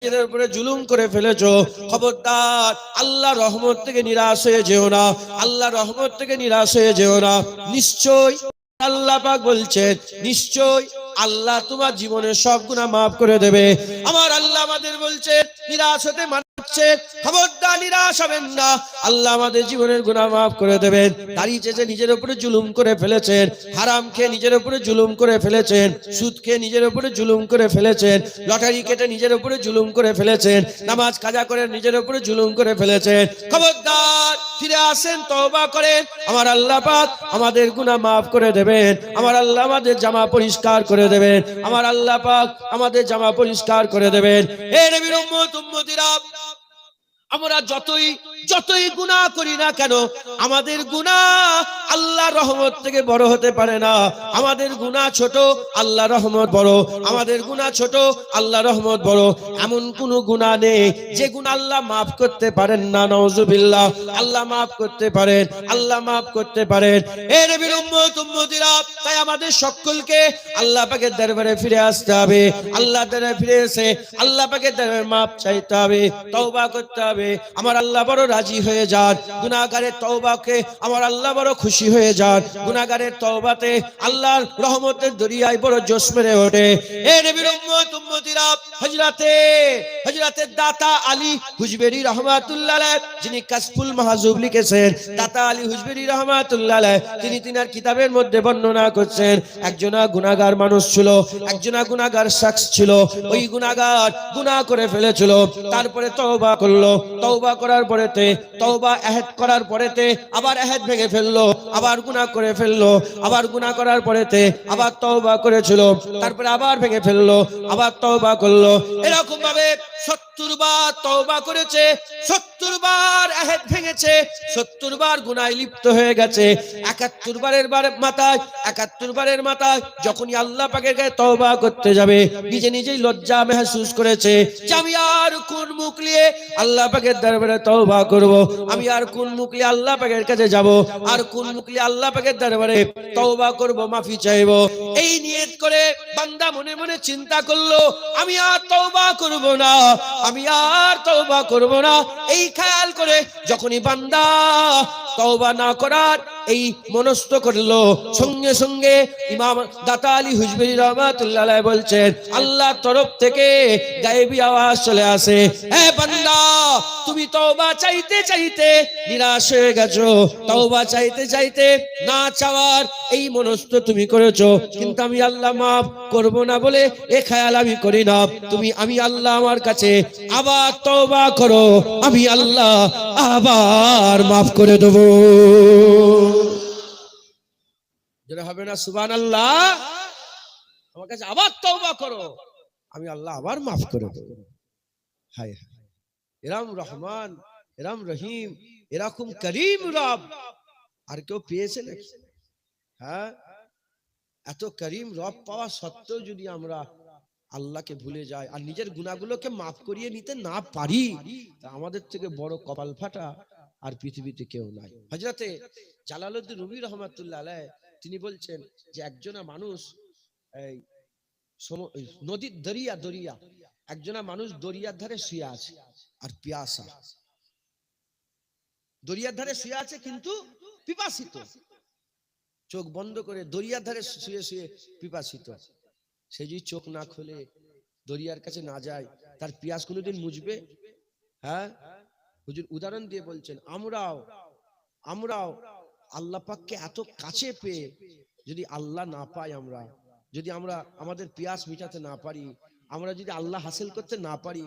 নিজেদের উপরে জুলুম করে ফেলেছো, খবরদার আল্লাহ রহমত থেকে নিরাশ হয়ে যেও না, আল্লাহ রহমত থেকে নিরাশ হয়ে যেও না। নিশ্চয় আল্লাহ পাক বলছেন, নিশ্চয় আল্লাহ তোমার জীবনের সব গুনাহ মাফ করে দেবে। আমার আল্লাহ আমাদের বলছেন, নিরাশ হতে মানাচ্ছে, খবরদার নিরাশ হবেন না, আল্লাহ আমাদের জীবনের গুনাহ মাফ করে দেবেন। দাঁড়িয়ে চেয়েছে নিজের উপরে জুলুম করে ফেলেছেন, হারাম খেয়ে নিজের উপরে জুলুম করে ফেলেছেন, সুদ খেয়ে নিজের উপরে জুলুম করে ফেলেছেন, লটারি কেটে নিজের উপরে জুলুম করে ফেলেছেন, নামাজ কাজা করে নিজের উপরে জুলুম করে ফেলেছেন। খবরদার ফিরে আসেন, তওবা করেন, আমার আল্লাহ পাক আমাদের গুনাহ মাফ করে দেবেন, আমার আল্লাহ আমাদের জামা পরিষ্কার করে দেবেন, আমার আল্লাহ পাক আমাদের জামা পরিষ্কার করে দেবেন। হে নবীর উম্মত উম্মতিরা, আমরা যতই যতই গুনাহ করি না কেন, আমাদের গুনাহ আল্লাহর রহমত থেকে বড় হতে পারে না। আমাদের গুনাহ ছোট, আল্লাহর রহমত বড়। আমাদের গুনাহ ছোট, আল্লাহর রহমত বড়। এমন কোন গুনাহ নেই যে গুনাহ আল্লাহ মাফ করতে পারেন না। নাউজুবিল্লাহ। আল্লাহ মাফ করতে পারেন, আল্লাহ মাফ করতে পারেন। হে নবীর উম্মত উম্মতিরা, তাই আমাদের সকলকে আল্লাহ পাকের দরবারে ফিরে আসতে হবে। আল্লাহ দরবারে ফিরে এসে আল্লাহ পাকের দরবারে মাফ চাইতে হবে, তওবা করতে হবে। আমার আল্লাহ বড় রাজি হয়ে যান গুনাহগারের তওবাকে, আমার আল্লাহ বড় খুশি হয়ে যান গুনাহগারের তওবাতে। আল্লাহর রহমতের দরিয়ায় বড় জোশ মেরে ওঠে। এ নবীর উম্মত উম্মতিরা, হযরতে দাতা আলী হুজবেরি রাহমাতুল্লাহ আলাইহি, যিনি কাশফুল মাহজুব লিখেছেন, দাতা আলী হুজবেরি রাহমাতুল্লাহ আলাইহি, তিনি তিনার কিতাবের মধ্যে বর্ণনা করছেন, একজনা গুনাহগার মানুষ ছিল, একজনা গুনাহগার শখস ছিল। ওই গুনাহগার গুনাহ করে ফেলেছিল, তারপরে তওবা করলো, তওবা করার পরেতে, তওবা আহদ করার পরেতে আবার আহদ ভেঙে ফেললো, আবার গুনাহ করে ফেললো, আবার গুনাহ করার পরেতে আবার তওবা করেছিল, তারপরে আবার ভেঙে ফেললো, আবার তওবা করলো। এরকম ভাবে 70 বার তওবা করেছে, 70 বার আহদ ভেঙেছে, 70 বার গুনাহে লিপ্ত হয়ে গেছে। 71 বারের মাথায়, 71 বারের মাথায় যখনই আল্লাহ পাকের কাছে তওবা করতে যাবে, নিজে নিজেই লজ্জা মেহসুস করেছে যে আমি আর কোন মুখ নিয়ে আল্লাহ পাকের দরবারে তওবা করব, আমি আর কোন মুখ নিয়ে আল্লাহ পাকের কাছে যাব, আর কোন মুখ নিয়ে আল্লাহ পাকের দরবারে তওবা করব, মাফি চাইব। এই নিয়ত করে বান্দা মনে মনে চিন্তা করলো, আমি আর তওবা করব না, আমি আর তওবা করব না। এই খেয়াল করে যখনই বান্দা তওবা না করার এই মনস্থ করলো, সঙ্গে সঙ্গে ইমাম দাতা আলী হুজবেরি রাহমাতুল্লাহ আলাইহি বলছেন, আল্লাহর তরফ থেকে গায়েবী আওয়াজ চলে আসে, হে বান্দা, তুমি তওবা চাইতে চাইতে নিরাশ হয়ে গেছো, তওবা চাইতে চাইতে না চাওয়ার এই মনস্থ তুমি করেছো, কিন্তু আমি আল্লাহ মাফ করব না বলে এ খেয়াল আমি করি না। আমি আল্লাহ আমার কাছে আবার তওবা করো, আমি আল্লাহ আবার মাফ করে দেব। যেটা হবে না সুবহানাল্লাহ, আমার কাছে আবার তওবা করো, আমি আল্লাহ আবার মাফ করে দেব। হায় হায়, এরম রহমান, এরম রহিম, এরকম করিম রব আর কেউ পেয়েছে নাকি? হ্যাঁ, এত করিম রব পাওয়া সত্ত্বেও যদি আমরা আল্লাহকে ভুলে যাই আর নিজের গুনাহগুলোকে মাফ করিয়ে নিতে না পারি, তা আমাদের থেকে বড় কপাল ফাটা আর পৃথিবীতে কেউ নাই। হযরতে জালালউদ্দিন রুমি রাহমাতুল্লাহ আলাইহি তিনি বলছেন যে একজনা মানুষ এই নদীর দরিয়া একজনা মানুষ দরিয়ার ধারে শুয়ে আছে আর পিয়াসা, দরিয়ার ধারে শুয়ে আছে কিন্তু পিপাসিত, চোখ বন্ধ করে দরিয়ার ধারে শুয়ে শুয়ে পিপাসিত। সে যদি চোখ না খোলে, দরিয়ার কাছে না যায়, তার পিয়াস কোনোদিন মুজবে? হ্যাঁ, হুজুর উদাহরণ দিয়ে বলছেন, আমরাও আল্লাহ পাককে এত কাছে পেয়ে যদি আল্লাহ না পাই, যদি আমরা আমাদের পিয়াস মিটাতে না পারি, আমরা যদি আল্লাহ হাসিল করতে না পারি,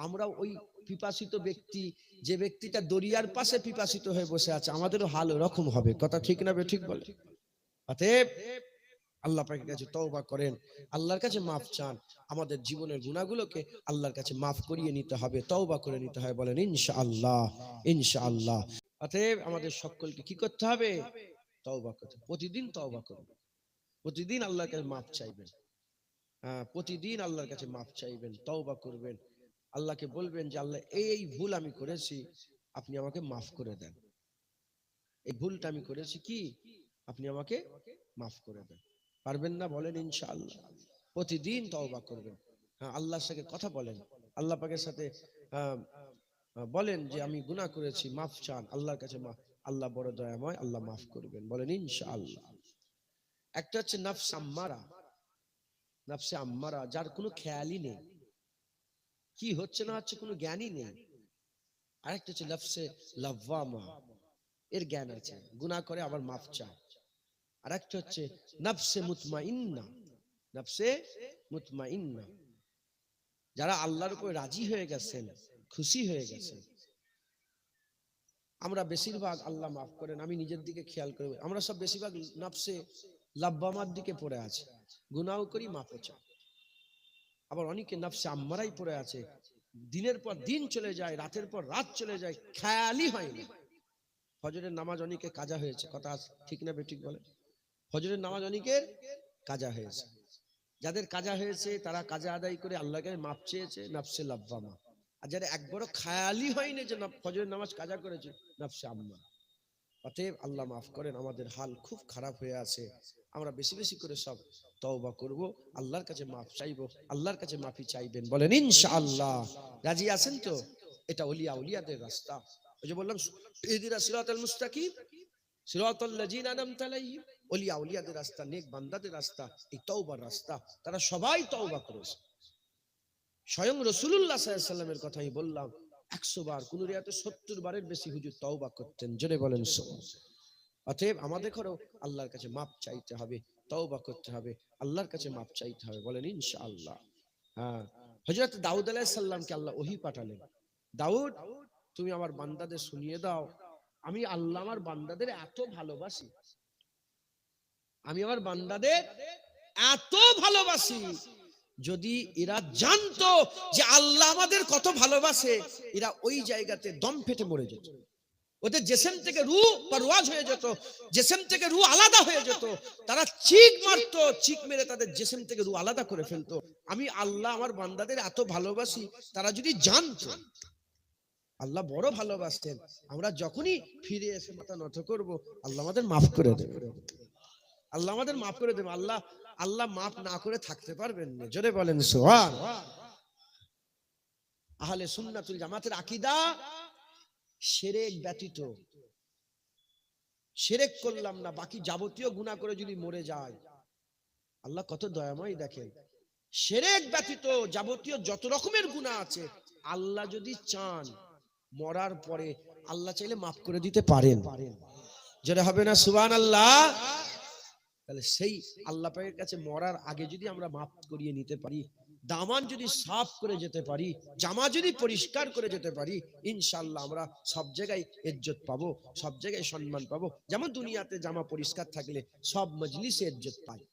আমরা ওই পিপাসিত ব্যক্তি, যে ব্যক্তিটা দরিয়ার পাশে পিপাসিত হয়ে বসে আছে, আমাদেরও হাল ওরকম হবে। কথা ঠিক না বে ঠিক বলে? অতএব আল্লাহ পাকের কাছে তওবা করেন, আল্লাহর কাছে মাফ চান, আমাদের জীবনের গুনাহগুলোকে আল্লাহর কাছে মাফ করিয়ে নিতে হবে, তওবা করে নিতে হবে। বলেন ইনশাআল্লাহ, ইনশাআল্লাহ। অতএব আমাদের সকলকে কি করতে হবে? তওবা করতে, প্রতিদিন তওবা করবেন, প্রতিদিন আল্লাহর কাছে মাফ চাইবেন। হ্যাঁ, প্রতিদিন আল্লাহর কাছে মাফ চাইবেন, তওবা করবেন, আল্লাহকে বলবেন যে আল্লাহ এই ভুল আমি করেছি, আপনি আমাকে মাফ করে দেন, এই ভুলটা আমি করেছি, কি আপনি আমাকে মাফ করে দেন। পারবেন না? বলেন ইনশাআল্লাহ। প্রতিদিন তওবা করবেন, হ্যাঁ, আল্লাহর সাথে কথা বলেন, আল্লাহ পাকের সাথে বলেন যে আমি গুনাহ করেছি, মাফ চান আল্লাহর কাছে, আল্লাহ বড় দয়াময়, আল্লাহ মাফ করবেন, বলেন ইনশাআল্লাহ। একটা হচ্ছে নফস আম্মারা, নফসে আম্মারা, যার কোনো খেয়ালই নেই, কি হচ্ছে না হচ্ছে কোনো জ্ঞানই নেই। আরেকটা হচ্ছে নফসে লাওয়ামা, এর জ্ঞান আছে, গুনাহ করে আবার মাফ চায়। আরেকটা হচ্ছে নফসে মুতমাইন্না, নফসে মুতমাইন্না, যারা আল্লাহর উপর রাজি হয়ে গেছেন, খুশি হয়ে গেছেন। আমরা বেশিরভাগ, আল্লাহ মাফ করেন, আমি নিজের দিকে খেয়াল করি, আমরা সব বেশিরভাগ নফসে লাওয়ামার দিকে পড়ে আছে, গুনাহও করি মাফও চাই। আবার অনেকে নফসে আম্মারাই পড়ে আছে, দিনের পর দিন চলে যায়, রাতের পর রাত চলে যায়, খেয়ালই হয়নি। ফজরের নামাজ অনেকে কাজা হয়েছে, কথা ঠিক না বেঠিক বলে? ফজরের নামাজ অনেকের কাজা হয়েছে, যাদের কাজা হয়েছে তারা কাজা আদায় করে আল্লাহকে মাপ চেয়েছে, নফসে লাওয়ামা। আর যারা একবারও খেয়ালই হয়নি যে ফজরের নামাজ কাজা করেছে, নফসে আম্মা। অতএব আল্লাহ মাফ করেন, আমাদের হাল খুব খারাপ হয়ে আছে। আমরা বেশি বেশি করে সব তওবা করব, আল্লাহর কাছে মাফ চাইবো, আল্লাহর কাছে মাফি চাইবেন, বলেন ইনশাআল্লাহ। রাজি আছেন তো? এটা ওলিয়া উলিয়াদের রাস্তা। ওই যে বললাম ইহদিনা সিরাতাল মুস্তাকিম সিরাতাল লাযিনা আনআমতা আলাইহিম, ওলিয়া উলিয়াদের রাস্তা, নেক বান্দাদের রাস্তা, এই তওবার রাস্তা। তারা সবাই তওবা করেছে। স্বয়ং রাসূলুল্লাহ সাল্লাল্লাহু আলাইহি ওয়াসাল্লামের কথাই বললাম, 100 বার, কোন রিয়াতে 70 বারের বেশি হুজুর তওবা করতেন, জোরে বলেন সুবহানাল্লাহ। অতএব আমাদেরও আল্লাহর কাছে মাপ চাইতে হবে, তওবা করতে হবে, আল্লাহর কাছে মাপ চাইতে হবে, বলেন ইনশাআল্লাহ। হ্যাঁ, হযরত দাউদ আলাইহিস সালামকে আল্লাহ ওহী পাঠালেন, দাউদ তুমি আমার বান্দাদের শুনিয়ে দাও, আমি আল্লাহ আমার বান্দাদের এত ভালোবাসি, আমি আমার বান্দাদের এত ভালোবাসি, যদি এরা জানতো যে আল্লাহ আমাদের কত ভালোবাসে, এরা ওই জায়গাতে দম ফেটে মরে যেত, ওদের জিসম থেকে রূহ পরওয়াজ হয়ে যেত, জিসম থেকে রূহ আলাদা হয়ে যেত, তারা চিক মারতো, চিক মেরে তাদের জিসম থেকে রূহ আলাদা করে ফেলতো। আমি আল্লাহ আমার বান্দাদের এত ভালোবাসি, তারা যদি জানতো, আল্লাহ বড় ভালোবাসতেন। আমরা যখনই ফিরে এসে মাথা নত করব, আল্লাহ আমাদের মাফ করে দেবে, আল্লাহ আমাদের মাফ করে দেবে। আল্লাহ আল্লাহ মাফ না করে থাকতে পারবেন না, জোরে বলেন সুবহান। আহলে সুন্নাতুল জামাতের আকীদা, শিরক ব্যতীত, শিরক করলাম না, বাকি যাবতীয় গুনাহ করে যদি মরে যায়, আল্লাহ কত দয়াময় দেখেন। শিরক ব্যতীত যাবতীয় যত রকমের গুনাহ আছে, আল্লাহ যদি চান মরার পরে, আল্লাহ চাইলে মাফ করে দিতে পারেন, যেটা হবে না সুবহানাল্লাহ। তাহলে সেই আল্লাহ পাকের কাছে মরার আগে যদি আমরা মাফ করিয়ে নিতে পারি, দামান যদি সাফ করে যেতে পারি, জামা যদি পরিষ্কার করে যেতে পারি, ইনশাআল্লাহ আমরা সব জায়গায় ইজ্জত পাবো, সব জায়গায় সম্মান পাবো। যেমন দুনিয়াতে জামা পরিষ্কার থাকলে সব মজলিসে ইজ্জত পায়,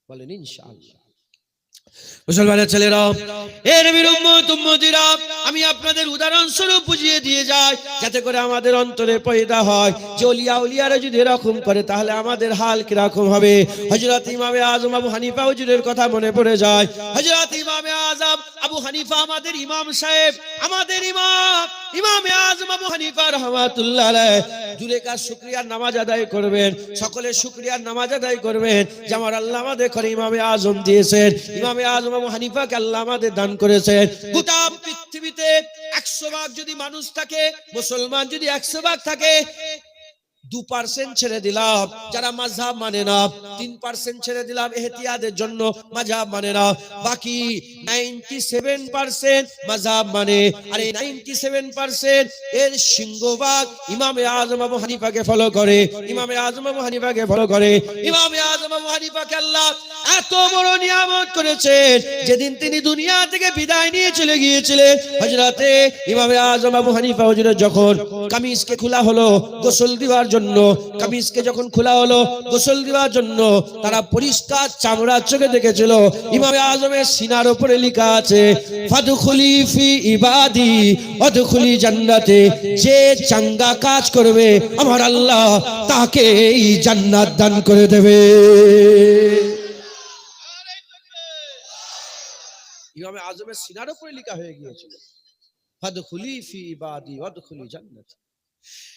বলেন ইনশাআল্লাহ। মুসলমানের ছেলেরা, এ নবীর উম্মত উম্মতিরা, আমি আপনাদের উদাহরণ স্বরূপ বুঝিয়ে দিয়ে যাই, যাতে করে আমাদের অন্তরে পয়দা হয় যে ওলিয়া উলিয়ারা যদি এরকম করে, তাহলে আমাদের হাল কিরকম হবে। হযরত ইমামে আযম আবু হানিফা হুজুরের কথা মনে পড়ে যায়। হযরত ইমামে আযম আবু হানিফা আমাদের ইমাম সাহেব, আমাদের ইমামে আযম আবু হানিফা রাহমাতুল্লাহ আলাইহি, জুরে কার শুকরিয়ার নামাজ আদায় করবেন, সকলে শুকরিয়ার নামাজ আদায় করবেন যে আমার আল্লাহ আমাদের করে ইমামে আযম দিয়েছেন, ইমামে আযম আবু হানিফাকে আল্লাহ আমাদের দান করেছেন। গোটা পৃথিবীতে 100 ভাগ যদি মানুষ থাকে, মুসলমান যদি 100 ভাগ থাকে, 2% ছেড়ে দিলাম যারা মাযহাব মানে না, 3% ছেড়ে দিলাম ইহতিয়াদের জন্য মাযহাব মানে না, বাকি 97% মাযহাব মানে। আর এই 97% এর সিংহভাগ ইমামে আযম আবু হানিফাকে ফলো করে, ইমামে আযম আবু হানিফাকে ফলো করে। ইমামে আযম আবু হানিফাকে আল্লাহ এত বড় নিয়ামত করেছেন, যেদিন তিনি দুনিয়া থেকে বিদায় নিয়ে চলে গিয়েছিলেন, হযরতে ইমামে আযম আবু হানিফা হুজুরের যখন কামিজকে খোলা হলো গোসল দিবার জন্য, কামিজকে যখন খোলা হলো গোসল দেওয়ার জন্য, তারা পরিষ্কার চামড়া চোখে দেখেছিল। ইমামে আযমের সিনার উপরে লেখা আছে, ফাদখুলি ফি ইবাদি ওয়াদখুলি জান্নাতে, যে চাঙ্গা কাজ করবে আমার আল্লাহ তাকে এই জান্নাত দান করে দেবে। ইমামে আযমের সিনার উপরে লেখা হয়ে গিয়েছিল, ফাদখুলি ফি ইবাদি ওয়াদখুলি জান্নাতে।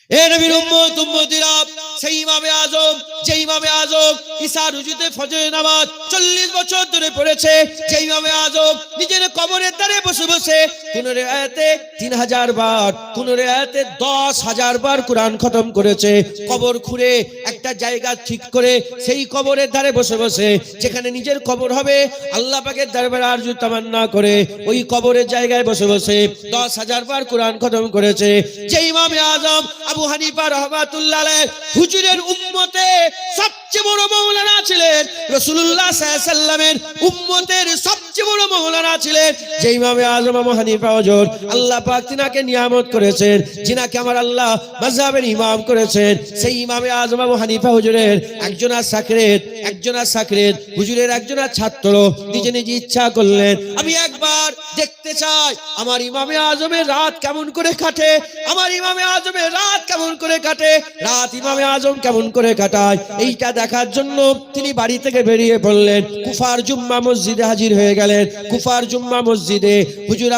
এ নবীর উম্মত উম্মতিরা, সেই ইমামে আজম, যে ইমামে আজম ঈসা রুজুতে ফজরের নামাজ 40 বছর ধরে পড়েছে, যে ইমামে আজম নিজের কবরের ধারে বসে বসে কোন রিওয়ায়াতে 3000 বার, কোন রিওয়ায়াতে 10,000 বার কোরআন খতম করেছে। কবর খুঁড়ে একটা জায়গা ঠিক করে সেই কবরের ধারে বসে বসে, যেখানে নিজের কবর হবে, আল্লাহ পাকের দরবারে আরজু তামান্না করে ওই কবরের জায়গায় বসে বসে 10,000 বার কোরআন খতম করেছে। যে ইমামে আজম আবু হানিফা রাহমাতুল্লাহ আলাইহি হুজুরের উম্মতে সবচেয়ে বড় মাওলানা ছিলেন, রাসূলুল্লাহ সাল্লাল্লাহু আলাইহি ওয়াসাল্লামের উম্মতের সবচেয়ে বড় মাওলানা ছিলেন, যে ইমামে আজম আবু হানিফা হুজুর, আল্লাহ পাক তিনাকে নিয়ামত করেছেন, যিনাকে আমার আল্লাহ মাযহাবের ইমাম করেছেন। সেই ইমামে আজম আবু হানিফা হুজুরের একজনা সাকরেত হুজুরের একজনা ছাত্র নিজে নিজে ইচ্ছা করলেন, আমি একবার দেখতে চাই আমার ইমামে আজমের রাত কেমন করে কাটে, আমার ইমামে আজমের রাত কেমন করে কাটে, রাত ইমামে আজম কেমন করে কাটায়, এইটা দেখার জন্য তিনি বাড়ি থেকে বেরিয়ে পড়লেন। কুফার জুম্মা মসজিদে হাজির হয়ে গেলেন। কুফার জুম্মা মসজিদে হুজুর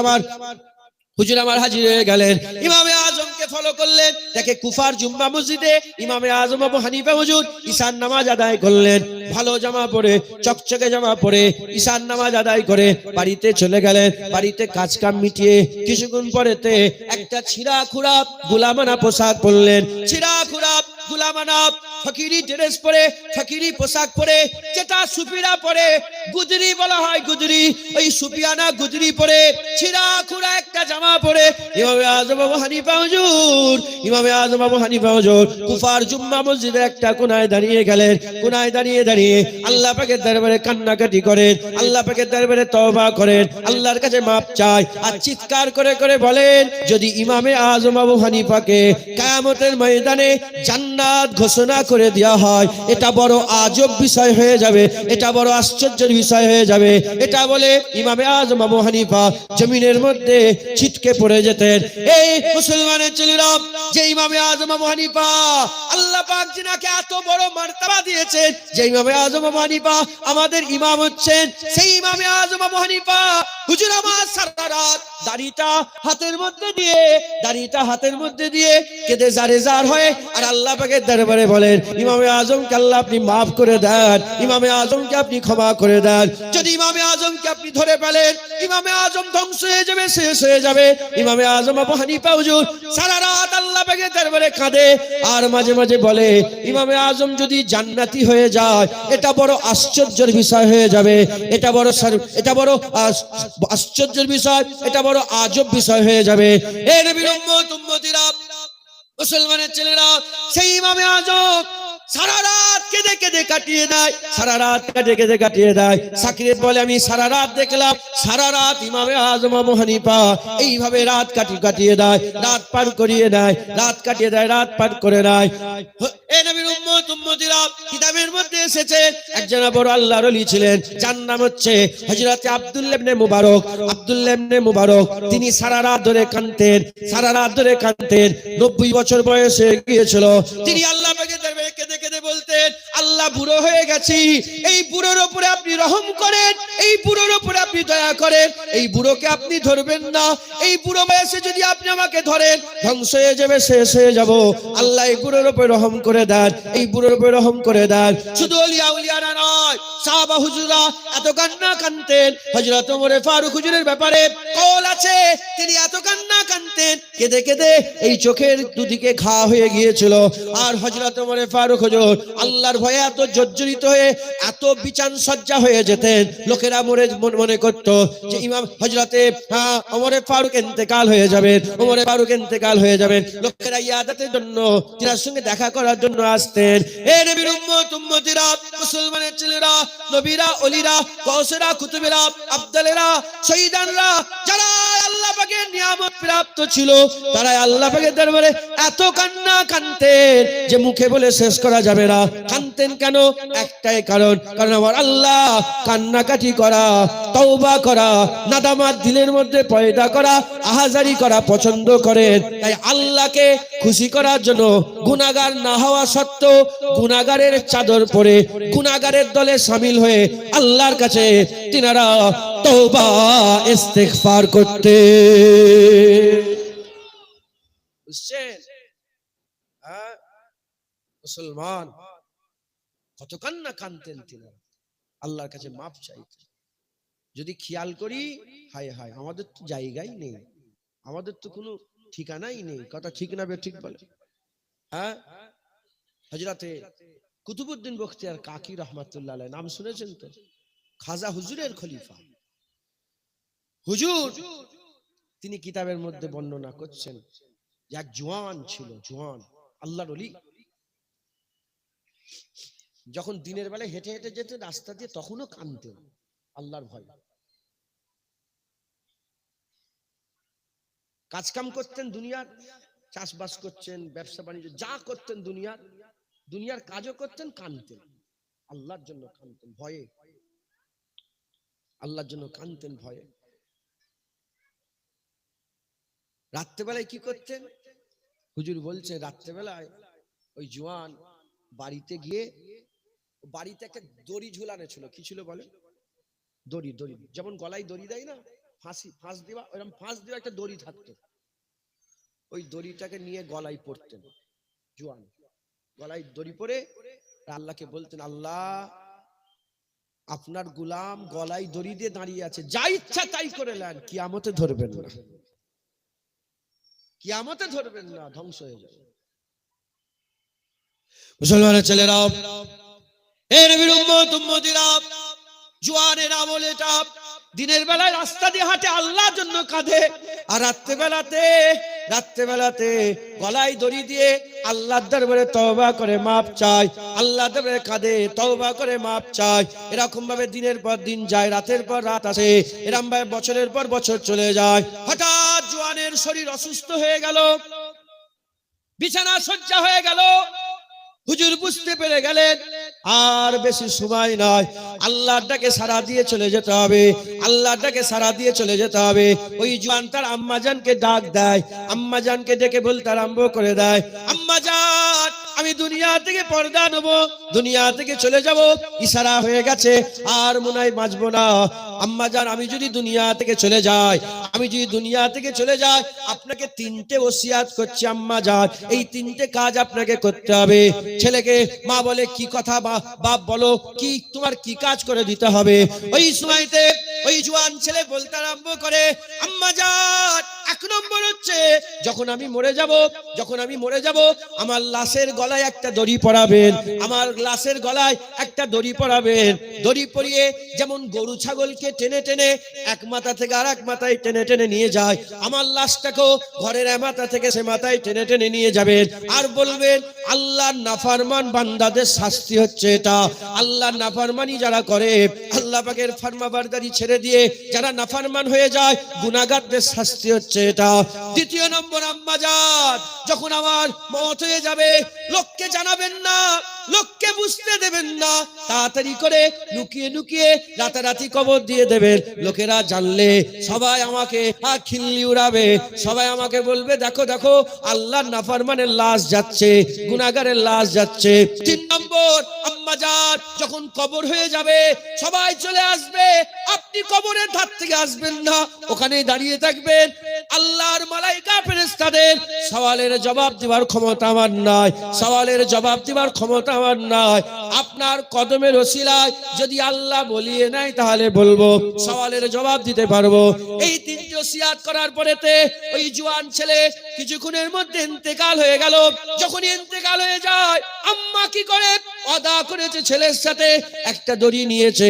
আমার হাজির হয়ে গেলেন। ইমামে আজমকে ফলো করলেন, দেখে কুফার জুম্মা মসজিদে ইমামে আজম আবু হানিফা হুজুর ঈশার নামাজ আদায় করলেন। ভালো জামা পরে, চকচকে জামা পরে ঈশার নামাজ আদায় করে বাড়িতে চলে গেলেন। বাড়িতে কাজ কাম মিটিয়ে কিছুক্ষণ পরেতে একটা ছিঁড়া খুঁড়া গোলামানা পোশাক পরলেন। ছিঁড়া খুঁড়া গোলামানা ফকিরি ড্রেস পরে, ফকিরি পোশাক পরে, যেটা সুফিরা পরে, গুদরি বলা হয়, গুদরি, ওই সুফিয়ানা গুদরি পরে, ছিঁড়া খুঁড়া একটা জামা পরে ইমামে আজম আবু হানিফা হুজুর কুফার জুম্মা মসজিদের একটা কোনায় দাঁড়িয়ে গেলেন। কোনায় দাঁড়িয়ে আল্লাহ পাকের দরবারে কান্নাকাটি করেন, আল্লাহ পাকের দরবারে তওবা করেন, আল্লাহর কাছে মাপ চায়, আর চিৎকার করে করে বলেন, যদি ইমামে আজম আবু হানিফাকে কিয়ামতের ময়দানে জান্নাত ঘোষণা করে দেওয়া হয়, এটা বড় আজব বিষয় হয়ে যাবে, এটা বড় আশ্চর্যের বিষয় হয়ে যাবে। এটা বলে ইমামে আজম আবু হানিফা জমিনের মধ্যে ছিটকে পড়ে যেতেন। এই মুসলমানের ছেলেরা, যে ইমামে আজম আবু হানিফা, আল্লাহ পাক যিনাকে এত বড় মার্তবা দিয়েছেন, যে ইমামে আজম আবু হানিফা আমাদের ইমাম হচ্ছেন, সেই ইমামে আজম আবু হানিফা হুজুর আমার সারা রাত দাড়িটা হাতের মধ্যে দিয়ে কেঁদে জারেজার হয়, আর আল্লাহ পাকের দরবারে বলেন, ইমামে আজমকে আল্লাহ আপনি মাফ করে দেন, ইমামে আজমকে আপনি ক্ষমা করে দেন। যদি ইমামে আজমকে আপনি ধরে পেলেন, ইমামে আজম ধ্বংস হয়ে যাবে, শেষ হয়ে যাবে। ইমামে আজম আবু হানিফা হুজুর সারা রাত আল্লাহ পাকের দরবারে কাঁদে, আর মাঝে মাঝে বলে, ইমামে আজম যদি জান্নাতি হয়ে যায়, এটা বড় আশ্চর্যের বিষয় হয়ে যাবে, এটা বড় আশ্চর্যের বিষয়, এটা বড় আজব বিষয় হয়ে যাবে। এ নবীর উম্মত উম্মতিরা, মুসলমানের ছেলেরা, সেই ইমামে আজম সারা রাত কেঁদে কেঁদে কাটিয়ে দেয়, সারা রাত কেঁদে কাটিয়ে দেয়। সাকিরেত বলে, আমি সারা রাত দেখলাম, সারা রাত ইমামে আজম আবু হানিফা এইভাবে রাত কাটিয়ে দেয়, রাত পার করিয়ে দেয়, রাত কাটিয়ে দেয়, রাত পার করে দেয়। এই নবীর উম্মত উম্মতিরা, কিতাবের মধ্যে এসেছে একজন বড় আল্লাহর ওলি ছিলেন, যার নাম হচ্ছে হযরত আব্দুল্লাহ ইবনে মুবারক। তিনি সারা রাত ধরে কাঁদতেন, 90 বছর বয়স হয়ে গিয়েছিল। তিনি আল্লাহ পাকের দরবারে কেঁদে কেঁদে বলতেন, আল্লাহ বুড়ো হয়ে গেছি, এই বুড়োর উপরে আপনি রহম করেন, এই বুড়োর উপরে আপনি দয়া করেন, এই বুড়োকে আপনি ধরবেন না, এই বুড়ো বয়সে যদি আপনি আমাকে ধরেন, ধ্বংস হয়ে যাবে, শেষ হয়ে যাব। আল্লাহ এই বুড়োর উপরে রহম করে দেন, এই বুড়োর উপরে রহম করে দেন। শুধু উলিয়ারা নয়, সাহাবা হুজুরা এত কান্না কাঁদতেন। হযরত ওমর ফারুক হুজুরের ব্যাপারে কল আছে, তিনি এত কান্না কাঁদতেন, কেঁদে কেঁদে এই চোখের দুদিকে ঘা হয়ে গিয়েছিল। আর হযরত ওমর ফারুক হুজুর আল্লাহর ভয়ে এত জর্জরিত হয়ে এত বিছান সজ্জা হয়ে যেতেন, লোকেরা মনে করত যে ইমাম হযরতে ওমর ফারুক ইন্তেকাল হয়ে যাবেন। লোকেরা ইয়াদাতের জন্য তিনার সঙ্গে দেখা করার জন্য আসতেন। এ নবীর উম্মত উম্মতিরা, মুসলমানের ছেলেরা, নবীরা, ওলিরা, গৌসেরা, কুতুবেরা, আব্দালেরা, শহীদানরা, যারা আল্লাহ পাকের নিয়ামত প্রাপ্ত ছিল, তারা আল্লাহ পাকের দরবারে এত কান্না কাঁদতেন যে মুখে বলে শেষ করা যাবে না। কাঁদতেন কেন? একটাই কারণ আমার আল্লাহ কান্নাকাটি করা, তওবা করা, নাদামাত দিলের মধ্যে পয়দা করা, আহাজারি করা পছন্দ করেন। তাই আল্লাহকে খুশি করার জন্য গুনাহগার না হওয়া সত্ত্বেও গুনাহগারের চাদর পরে গুনাহগারের দলে শামিল হয়ে আল্লাহর কাছে তিনারা তওবা ইস্তিগফার করতে। বুঝছেন? হ্যাঁ, মুসলমান কত কান্না কানতেন তিনি, আল্লাহর কাছে মাপ চাইতেন। যদি খেয়াল করি, হায় হায়, আমাদের তো জায়গাই নেই, আমাদের তো কোনো ঠিকানাই নেই। কথা ঠিক না ঠিক বলে? হ্যাঁ, হযরতে কুতুবউদ্দিন বখতিয়ার কাকি রহমাতুল্লাহ আলাইহি নাম শুনেছেন তো? খাজা হুজুরের খলিফা হুজুর, তিনি কিতাবের মধ্যে বর্ণনা করছেন যে এক জওয়ান ছিল, জওয়ান আল্লাহর ওলি, যখন দিনের বেলায় হেঁটে হেঁটে যেতেন রাস্তা দিয়ে, তখনও কাঁদতেন আল্লাহর ভয়। কাজকাম করতেন দুনিয়ার, চাষবাস করছেন, ব্যবসা বাণিজ্য যা করতেন দুনিয়ার কাজও করতেন, কাঁদতেন আল্লাহর জন্য, কাঁদতেন ভয়ে, আল্লাহর জন্য কাঁদতেন ভয়ে। রাত্রেবেলায় কি করতেন হুজুর বলছে, রাত্রেবেলায় ওই জওয়ান বাড়িতে গিয়ে, বাড়িতে একটা দড়ি ঝুলানো ছিল, কি ছিল বলে? দড়ি, দড়ি যেমন গলায় দড়ি দেয় না, ফাঁস দেওয়া, ওইরকম ফাঁস দেওয়া একটা দড়ি থাকতো। ওই দড়িটাকে নিয়ে গলায় পড়তেন জওয়ান, গলায় দড়ি পরে আল্লাহকে বলতেন, আল্লাহ আপনার গোলাম গলায় দড়ি দিয়ে দাঁড়িয়ে আছে, যা ইচ্ছা তাই করে নেন, কিয়ামতে ধরবেন না, কিয়ামতে ধরবেন না, ধ্বংস হয়ে যাবে। মুসলমানের ছেলেরা, এ নবীর উম্মত উম্মতিরা, জওয়ানের আমল এটা। দিনের বেলায় রাস্তা দিয়ে হাঁটে, আল্লাহর জন্য কাঁদে, আর রাত্রেবেলাতে গলায় দড়ি দিয়ে আল্লাহর দরবারে তওবা করে মাপ চায়, আল্লাহর দরবারে কাঁদে, তওবা করে মাপ চায়। এরকম ভাবে দিনের পর দিন যায়, রাতের পর রাত আসে, এরকম ভাবে বছরের পর বছর চলে যায়। হঠাৎ জওয়ানের শরীর অসুস্থ হয়ে গেল, বিছানা শয্যা হয়ে গেল। হুজুর বুঝতে পেরে গেলেন আর বেশি সময় নয়, আল্লাহর ডাকে সাড়া দিয়ে চলে যেতে হবে, আল্লাহর ডাকে সাড়া দিয়ে চলে যেতে হবে। ওই জওয়ান তার আম্মাজানকে ডাক দেয়, আম্মাজানকে ডেকে বলতে আরম্ভ করে দেয়, আম্মাজান আমি দুনিয়া থেকে পর্দা নেব, দুনিয়া থেকে চলে যাব, ইশারা হয়ে গেছে, আর মনে হয় বাঁচবো না। আম্মাজান আমি যদি দুনিয়া থেকে চলে যাই, আমি যদি দুনিয়া থেকে চলে যাই, আপনাকে তিনটে ওসিয়াত করছি আম্মাজান, এই তিনটে কাজ আপনাকে করতে হবে। ছেলেকে মা বলে, কি কথা বাপ বলো, কি তোমার কি কাজ করে দিতে হবে? ওই সময়তে ওই জওয়ান ছেলে বলতে আরম্ভ করে, আম্মাজান এক নম্বর হচ্ছে, যখন আমি মরে যাব আমার লাশের গলায় একটা দড়ি পরাবেন, আমার লাশের গলায় একটা দড়ি পরাবেন। দড়ি পরিয়ে যেমন গরু ছাগলকে টেনে টেনে এক মাথা থেকে আর এক মাথায় টেনে টেনে নিয়ে যায়, আমার লাশটাকেও ঘরের এক মাথা থেকে সে মাথায় টেনে টেনে নিয়ে যাবেন, আর বলবেন আল্লাহর নাফরমান বান্দাদের শাস্তি হচ্ছে এটা। আল্লাহর নাফরমানি যারা করে, আল্লাহ পাকের ফরমাবরদারি ছেড়ে দিয়ে যারা নাফরমান হয়ে যায়, গুনাহগারদের শাস্তি হচ্ছে এটা। দ্বিতীয় নম্বর, আম্মাজান যখন আমার মওত হয়ে যাবে, লোককে জানাবেন না, লোককে বুঝতে দেবেন না, তাড়াতাড়ি করে লুকিয়ে লুকিয়ে রাতারাতি কবর দিয়ে দেবেন। লোকেরা জানলে সবাই আমাকে খিল্লি উড়াবে, সবাই আমাকে বলবে, দেখো দেখো আল্লাহর নাফরমানের লাশ যাচ্ছে, গুনাহগারের লাশ যাচ্ছে। তিন নম্বর, আম্মাজান যখন কবর হয়ে যাবে সবাই চলে আসবে, আপনি কবরের ধার থেকে আসবেন না, ওখানেই দাঁড়িয়ে থাকবেন। আল্লাহর মালাইকা ফেরেশতাদের সওয়ালের জবাব দেওয়ার ক্ষমতা আমার নাই, সওয়ালের জবাব দেওয়ার ক্ষমতা আমার নাই। আপনার কদমের ওসিলায় যদি আল্লাহ বলিয়ে নেয় তাহলে বলবো, সওয়ালের জবাব দিতে পারবো। এই তিনটি ওসিয়াত করার পরেতে ওই জওয়ান ছেলে কিছুক্ষণের মধ্যে ইন্তেকাল হয়ে গেল। যখন ইন্তেকাল হয়ে যায়, আম্মা কি করে ওয়াদা করেছে ছেলের সাথে, একটা দড়ি নিয়েছে,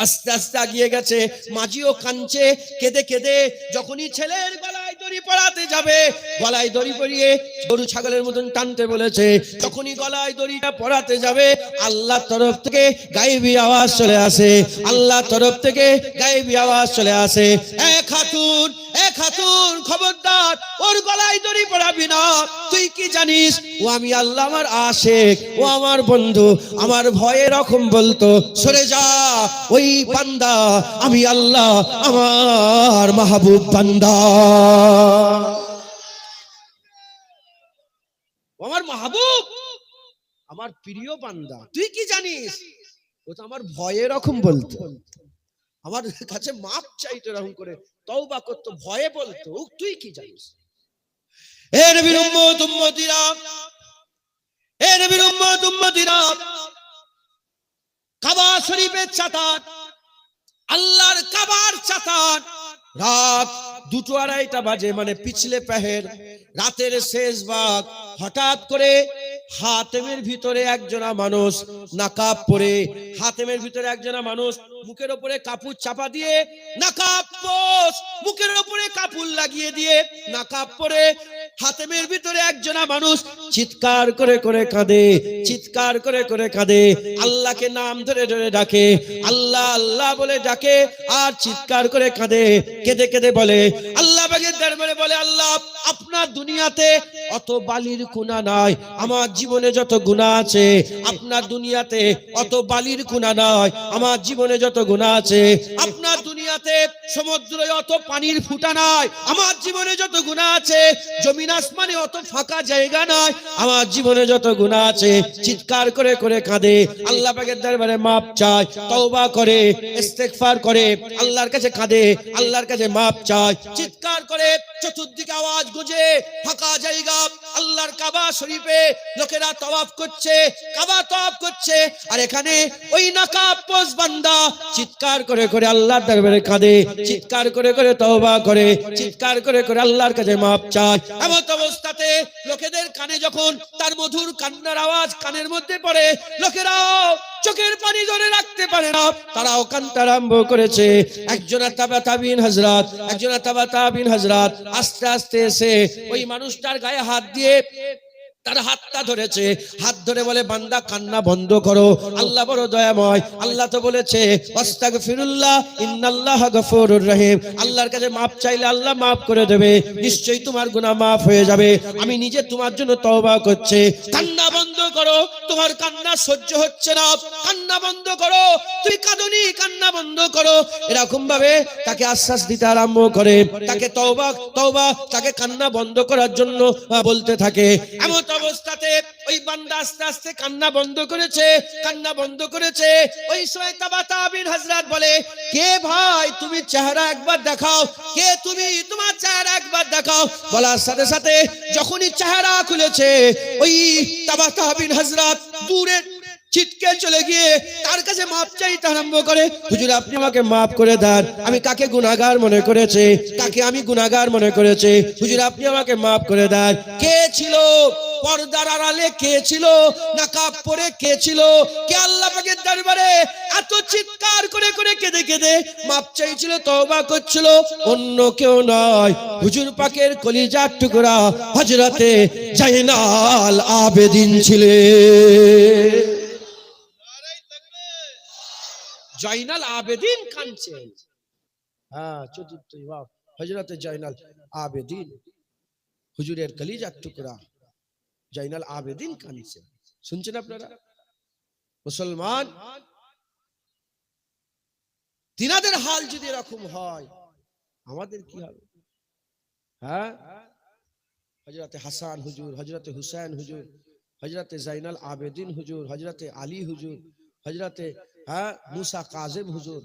আস্তে আস্তে আগিয়ে গেছে, মাঝিও কাঁদছে, কেঁদে কেঁদে যখনই ছেলের গলায় দড়ি পরাতে যাবে, গলায় দড়ি পরিয়ে গরু ছাগলের মতন টানতে বলেছে, যখনই গলায় দড়িটা পরাতে যাবে, আল্লাহর তরফ থেকে গায়েবী আওয়াজ চলে আসে, আল্লাহর তরফ থেকে গায়েবী আওয়াজ চলে আসে, এ খাতুন, এ খাতুন খবরদার, ওর গলায় দড়ি পরাবি না, তুই কি জানিস ও আমি আল্লাহ, আমার আশিক, ও আমার বন্ধু, আমার ভয়ে রকম বলতো, সরে যা, ওই বান্দা আমি আল্লাহ, আমার মাহবুব বান্দা, আমার মাহবুব, আমার প্রিয় বান্দা, তুই কি জানিস? ও তো আমার ভয়ে রকম বলতো, আমার কাছে মাপ চাইতো, এরকম করে তওবা করতো, ভয়ে বলতো, তুই কি জানিস? এ নবীর উম্মত উম্মতিরা, এ নবীর উম্মত উম্মতিরা, কাবা শরীফের চাতান, আল্লাহর কাবার চাতান, রাত 2:30 বাজে, মানে পিছলে পেহের, রাতের শেষ ভাগ। হঠাৎ করে হাতেমের ভিতরে একজনা মানুষ নাকাব পরে, হাতেমের ভিতরে একজনা মানুষ মুখের উপরে কাপড় চাপা দিয়ে, নাকাব পোষ মুখের উপরে কাপড় লাগিয়ে দিয়ে, নাকাব পরে হাতেমের ভিতরে একজনা মানুষ চিৎকার করে করে কাঁদে, চিৎকার করে করে কাঁদে, আল্লাহকে নাম ধরে ধরে ডাকে, আল্লাহ আল্লাহ বলে ডাকে আর চিৎকার করে কাঁদে, কেঁদে কেঁদে বলে, আল্লাহ পাকের দরবারে বলে, আল্লাহ আপনার দুনিয়াতে অত বালির গুনাহ নাই, আমার জীবনে যত গুনাহ আছে আপনার দুনিয়াতে অত বালির গুনাহ নাই, আমার জীবনে যত গুনাহ আছে আপনার দুনিয়াতে সমুদ্রে অত পানির ফুটা নাই, আমার জীবনে যত গুনাহ আছে জমিন আসমানে অত ফাঁকা জায়গা নাই, আমার জীবনে যত গুনাহ আছে। চিৎকার করে করে কাঁদে, আল্লাহ পাকের দরবারে মাপ চায়, তওবা করে, ইস্তেগফার করে, আল্লাহর কাছে কাঁদে, আল্লাহর কাছে মাপ চায়, চিৎকার করে, চতুর্দিকে আওয়াজ গুঁজে, ফাঁকা জায়গা, আল্লাহর কাবা শরীফে লোকেরা তওয়াফ করছে, কাবা তওয়াফ করছে, আর এখানে ওই নাকাবপোশ বান্দা চিৎকার করে করে আল্লাহর দরবারে কাঁদে, চিৎকার করে করে তওবা করে, চিৎকার করে করে আল্লাহর কাছে মাপ চায়। এমন অবস্থাতে লোকেদের কানে যখন তার মধুর কান্নার আওয়াজ কানের মধ্যে পড়ে, লোকেরাও চোখের পানি ধরে রাখতে পারে না, তারাও কান্না আরম্ভ করেছে। একজন তাবাতাবিন হযরত, একজন তাবাতাবিন হযরত আস্তে আস্তে এসে ওই মানুষটার গায়ে হাত দিয়ে তার হাতটা ধরেছে, হাত ধরে বলে, বান্দা কান্না বন্ধ করো, আল্লাহ বড় দয়াময়, আল্লাহ তো বলেছে আস্তাগফিরুল্লাহ ইন্নাল্লাহা গফুরুর রহিম, আল্লাহর কাছে মাপ চাইলে আল্লাহ মাফ করে দেবে, নিশ্চয়ই তোমার গুনাহ মাফ হয়ে যাবে, আমি নিজে তোমার জন্য তওবা করছি, কান্না বন্ধ করো, তোমার কান্না সহ্য হচ্ছে না, কান্না বন্ধ করো, তুই কাঁদনি, কান্না বন্ধ করো। এরকম ভাবে তাকে আশ্বাস দিতে আরম্ভ করে, তাকে তওবা তওবা, তাকে কান্না বন্ধ করার জন্য বলতে থাকে। এমন অবস্থাতে ওই বান্দা আস্তে আস্তে কান্না বন্ধ করেছে, কান্না বন্ধ করেছে। ওই সময় তাবাতাবিন হযরত বলে, কে ভাই তুমি চেহারা একবার দেখাও, কে তুমি, তোমার চেহারা একবার দেখাও। বলার সাথে সাথে যখনই চেহারা খুলেছে, ওই তাবাতাবিন হযরত দূরে চিৎকে চলে গিয়ে তার কাছে মাপ চাইতে আরম্ভ করে, হুজুর আপনি আমাকে মাফ করে দেন, আমি কাকে গুনাহগার মনে করেছি, কাকে আমি গুনাহগার মনে করেছি, হুজুর আপনি আমাকে মাফ করে দেন। কে ছিল পর্দার আড়ালে, কে ছিল নাকাব পরে, কে ছিল, কে আল্লাহ পাকের দরবারে এত চিৎকার করে করে কেঁদে কেঁদে মাপ চাইছিল, তওবা করছিল, অন্য কেউ নয়, হুজুর পাকের কলিজার টুকরা হযরতে জাইনাল আবেদিন ছিলেন। জাইনাল আবেদিন কাঁদছেন, হ্যাঁ চতুর্থ ইমাম হযরতে জাইনাল আবেদিন, হুজুরের কলিজার টুকরা জাইনাল আবেদিন কাঁদছেন। শুনছেন আপনারা? মুসলমান, তিনাদের হাল যদি এরকম হয় আমাদের কি হবে? হ্যাঁ, হযরতে হাসান হুজুর, হযরতে হুসাইন হুজুর, হযরতে জাইনাল আবেদিন হুজুর, হযরতে আলী হুজুর, হযরতে মুসা কাজিম হুজুর,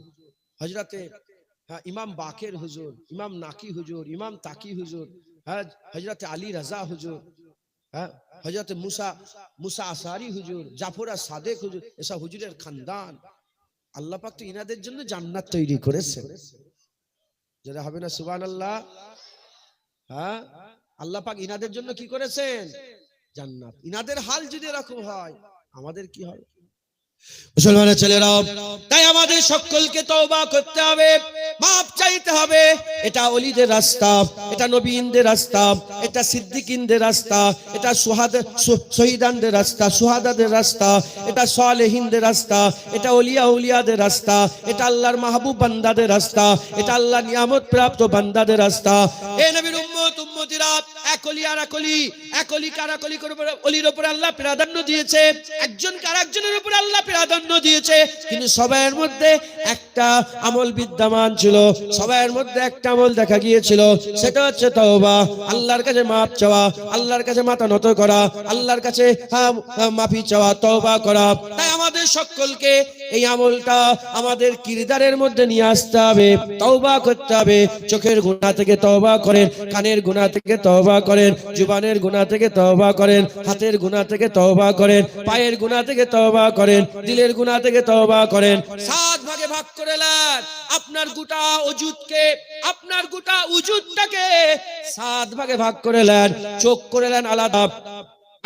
হযরতে ইমাম বাকের হুজুর, ইমাম নাকি হুজুর, ইমাম তাকি হুজুর, হযরতে আলী রাজা হুজুর, হযরতে মুসা আসারি হুজুর, জাফর সাদেক হুজুর, এসব হুজুরের খানদান, আল্লাহ পাক তো ইনাদের জন্য জান্নাত তৈরি করেছেন। যারা হবে না সুবহানাল্লাহ। হ্যাঁ, আল্লাহ পাক ইনাদের জন্য কি করেছেন? জান্নাত। ইনাদের হাল যদি এরকম হয় আমাদের কি হবে? মুসলমানের ছেলেরাও, তাই আমাদের সকলকে তওবা করতে হবে, মাপ চাইতে হবে। এটা ওলিদের রাস্তা, এটা নবীনদের রাস্তা, এটা সিদ্দিকিনদের রাস্তা, এটা শহীদানদের রাস্তা, সুহাদাদের রাস্তা, এটা সালেহিনদের রাস্তা, এটা ওলিয়া উলিয়াদের রাস্তা, এটা আল্লাহর মাহবুব বান্দাদের রাস্তা, এটা আল্লাহর নিয়ামত প্রাপ্ত বান্দাদের রাস্তা। এ নবীর উম্মত উম্মতিরা, এক ওলি আর এক ওলি, এক অলিকে আর এক অলির উপরে আল্লাহ প্রাধান্য দিয়েছে, একজনকে আর একজনের উপরে আল্লাহ প্রাধান্য দিয়েছে, কিন্তু সবার মধ্যে একটা আমল বিদ্যমান ছিল, সবার মধ্যে একটা আমল দেখা গিয়েছিল, সেটা হচ্ছে তওবা, আল্লাহর কাছে মাপ চাওয়া, আল্লাহর কাছে মাথা নত করা, আল্লাহর কাছে মাফি চাওয়া, তওবা করা। তাই আমাদের সকলকে এই আমলটা আমাদের কিরদারের মধ্যে নিয়ে আসতে হবে, তওবা করতে হবে। চোখের গুনাহ থেকে তওবা করেন, কানের গুনাহ থেকে তওবা করেন, জুবানের গুনাহ থেকে তওবা করেন, হাতের গুনাহ থেকে তওবা করেন, পায়ের গুনাহ থেকে তওবা করেন, দিলের গুনাহ থেকে তওবা করেন। 7 ভাগে ভাগ করে নেন আপনার গোটা ওজুদকে, আপনার গোটা ওজুদটাকে 7 ভাগে ভাগ করে নেন। চোখ করে নেন আলাদা,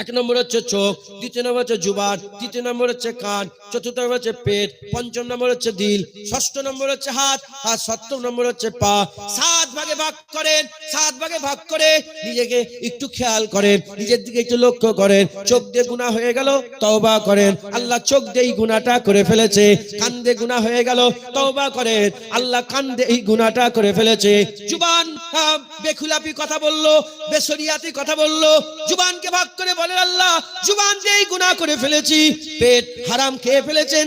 1 নম্বর হচ্ছে চোখ, 2 নম্বর হচ্ছে জুবান, 3 নম্বর হচ্ছে কান, 4 নম্বর হচ্ছে পেট, 5 নম্বর হচ্ছে দিল, 6 নম্বর হচ্ছে হাত, আর 7 নম্বর হচ্ছে পা। 7 ভাগে ভাগ করেন, 7 ভাগে ভাগ করে নিজেকে একটু খেয়াল করেন, নিজের দিকে একটু লক্ষ্য করেন। চোখ দিয়ে গুনাহ হয়ে গেল, তওবা করেন, আল্লাহ চোখ দিয়ে এই গুনাহটা করে ফেলেছে। কান দিয়ে গুনাহ হয়ে গেল, তওবা করেন, আল্লাহ কান দিয়ে এই গুনাহটা করে ফেলেছে। জুবান বেখুলাপি কথা বললো, বেশরিয়াতি কথা বললো, জুবানকে ভাগ করে বলেন আল্লাহ জুবান দিয়েই গুনাহ করে ফেলেছি। পেট হারাম খেয়ে ফেলেছেন,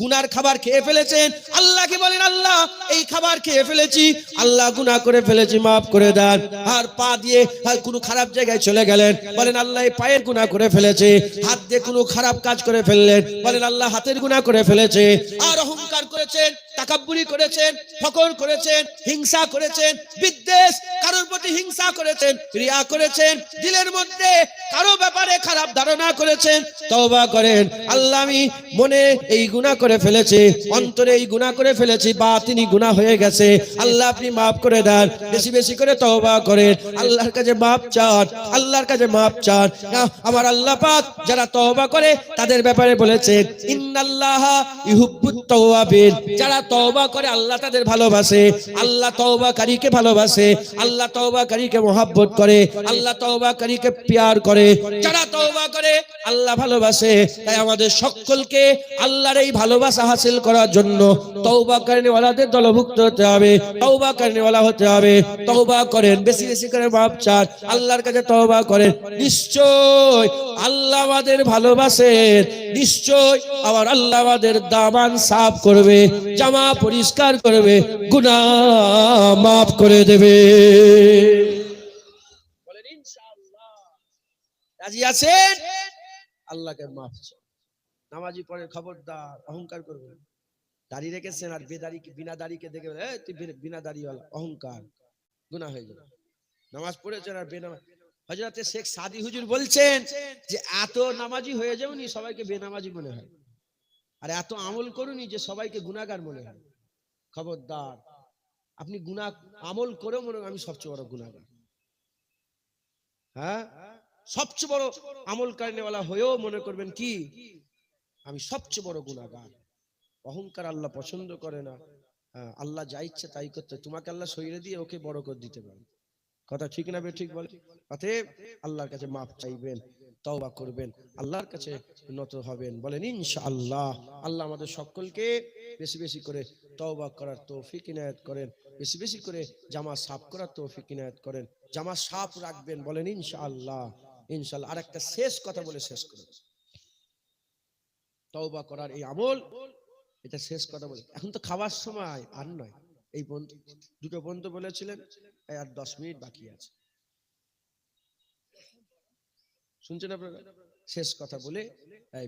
গুনার খাবার খেয়ে ফেলেছেন, আল্লাহকে বলেন আল্লাহ এই খাবার খেয়ে ফেলেছি, আল্লাহ গুনাহ করে ফেলেছি, মাফ করে দেন। আর পা দিয়ে কোনো খারাপ জায়গায় চলে গেলেন, বলেন আল্লাহ এই পায়ের গুনাহ করে ফেলেছে। হাত দিয়ে কোনো খারাপ কাজ করে ফেললেন, বলেন আল্লাহ হাতের গুনাহ করে ফেলেছে। আর অহংকার করেছেন, তাকাব্বুরি করেছেন, ফখর করেছেন, হিংসা করেছেন, বিদ্বেষ, কারোর প্রতি হিংসা করেছেন, রিয়া করেছেন, দিলের মধ্যে কারো ব্যাপারে খারাপ ধারণা করেছেন, তওবা করেন, আল্লাহ আমি মনে এই গুনাহ করে ফেলেছি, অন্তরে এই গুনাহ করে ফেলেছি, বাতিনি গুনাহ হয়ে গেছে, আল্লাহ আপনি মাফ করে দেন। বেশি বেশি করে তওবা করেন, আল্লাহর কাছে মাফ চান, আল্লাহর কাছে মাফ চান। আমার আল্লাহ পাক যারা তওবা করে তাদের ব্যাপারে বলেছেন ইন্নাল্লাহা ইউহিব্বুত তাওয়াবিন, যারা তওবা করে আল্লাহ তাদের ভালোবাসে, আল্লাহ তওবাকারীকে ভালোবাসে, আল্লাহ তওবাকারীকে মহব্বত করে, আল্লাহ তওবাকারীকে প্যার করে। যারা তওবা করে আল্লাহ ভালোবাসে। তাই আমাদের সকলকে আল্লাহর এই ভালোবাসা হাসিল করার জন্য তওবা করনেওয়ালাদের দলভুক্ত হতে হবে, তওবা করনেওয়ালা হতে হবে। তওবা করেন, বেশি বেশি করে মাফ চান, আল্লাহর কাছে তওবা করেন। নিশ্চয় আল্লাহ আমাদের ভালোবাসেন, নিশ্চয় আমার আল্লাহ আমাদের দামান সাফ করবে, জামা পরিষ্কার করবে, গুনাহ মাফ করে দেবে। বলেন ইনশাআল্লাহ। রাজি আছেন? আল্লাহকে মাফ চান। নামাজি পড়ে খবরদার অহংকার করবেন। দাড়ি রেখেছেন আর বেদাড়ি বিনা দাড়িকে দেখে তুই বিনা দাড়িওয়ালা, অহংকার, গুনাহ হয়ে যাবে। নামাজ পড়েছেন আর বেনামাজ। হযরতে শেখ সাদি হুজুর বলছেন যে এত নামাজি হয়ে যাওনি সবাইকে বেনামাজি মনে হয়, আর এত আমল করুনি যে সবাইকে গুনাহগার মনে হয়। খবরদার, আপনি গুনাহ আমল করেও মনে হয় আমি সবচেয়ে বড় গুনাহগার। হ্যাঁ, সবচেয়ে বড় আমল করনেওয়ালা হয়েও মনে করবেন কি আমি সবচেয়ে বড় গুনাহগার। অহংকার আল্লাহ পছন্দ করে না। আল্লাহ যা ইচ্ছে তাই করতে, তোমাকে আল্লাহ শরীরে দিয়ে ওকে বড় করে দিতে পারে। কথা ঠিক না ঠিক বলে? অতএব আল্লাহর কাছে মাফ চাইবেন, তওবা করবেন, আল্লাহর কাছে নত হবেন। বলেন ইনশাআল্লাহ। আল্লাহ আমাদের সকলকে বেশি বেশি করে তওবা করার তৌফিক ইনায়াত করেন, বেশি বেশি করে জামা সাফ করার তৌফিক ইনায়াত করেন। জামা সাফ রাখবেন, বলেন ইনশাআল্লাহ। ইনশাআল্লাহ। আর একটা শেষ কথা বলে শেষ করব। তওবা করার এই আমল, এটা শেষ কথা বলে, এখন তো খাবার সময় আর নয়। এই বন্ধু দুটো বন্ধু বলেছিলেন আর 10 মিনিট বাকি আছে, শুনছেন আপনারা? শেষ কথা বলে